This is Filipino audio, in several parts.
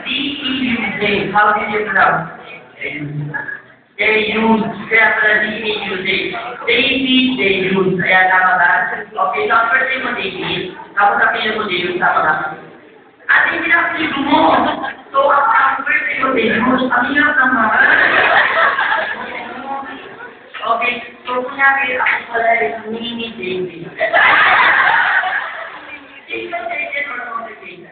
D-E-U-J. How did you pronounce? They use. Kaya pala D-E-U-J. David, they use. Ayan, tama ba? Okay, so ang first name mo, David. Tapos ang pinag mo, David. Tama ba? At hindi na pinag mo. So, ang first name mo, David. Ang hirap naman. Okay, so kunyari ako pala yung mini David. Is that taken or not taken?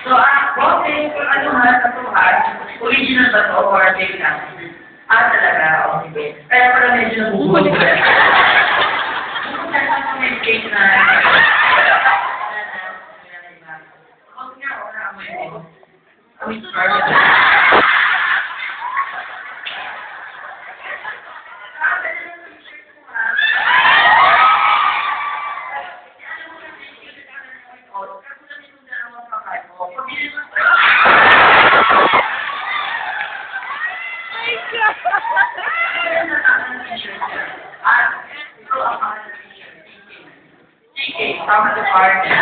So, okay, kung ano nga sa tuhan, original ba ito or fake na? Talaga, okay. Kaya pala medyo nabubuhay ko. Kung saan may fake na, huwag niya, wala amoy mo. Amoy perfect. Tama sa car niya.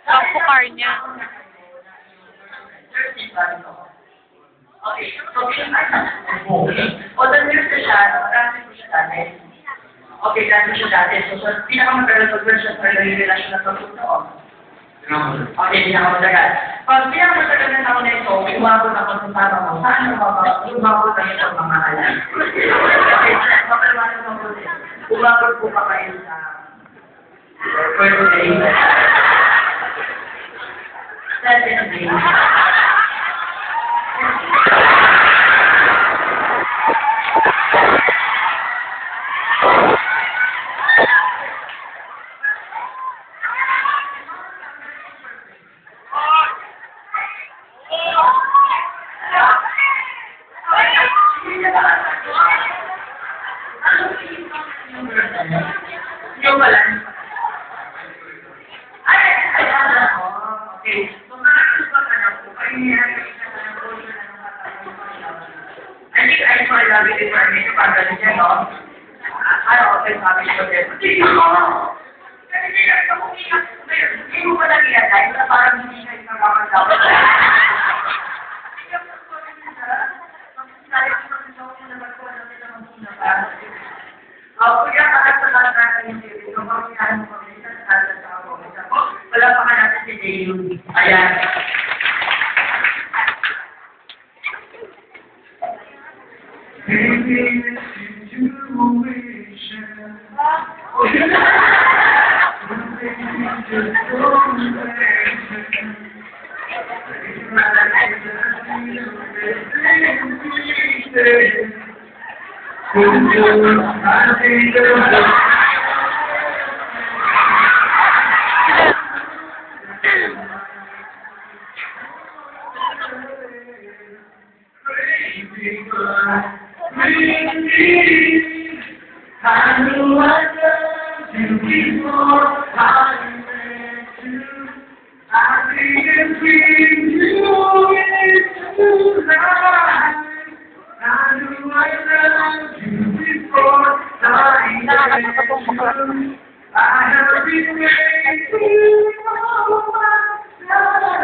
Ang pukar niya. Okay, so although nurse na siya, practice ko siya dati. Okay, practice siya dati. So, pinakamatagal pag-version sa relasyon na pag-tuon. Okay, pinakamatagal. Pag pinakamatagal na taon na ito, umabot ako sa parang ako. Saan umabot na ito ang mga alam? Okay, mapalwanan mo po din. Umabot po pa kayo sa first day. Second day. Yung pala. Ay, okay. Kung nakakita pa ka na po, ay niyakita ka na po siya ng I think I saw a video for me to pagdating niya, no? Okay, sabi ko din. Sige mo! Kasi nila sa kumina, hindi mo pa nag-iatay, na parang hindi na isang kakagawa. Kuya, kakasalanan natin yung TV. Kung pagkinahan mo kami, sa ako. Wala pa ka natin si Dayu. Ayan. I knew I loved you before I met you. I didn't bring you into life. I knew I loved you before I met you. I have been waiting all my life.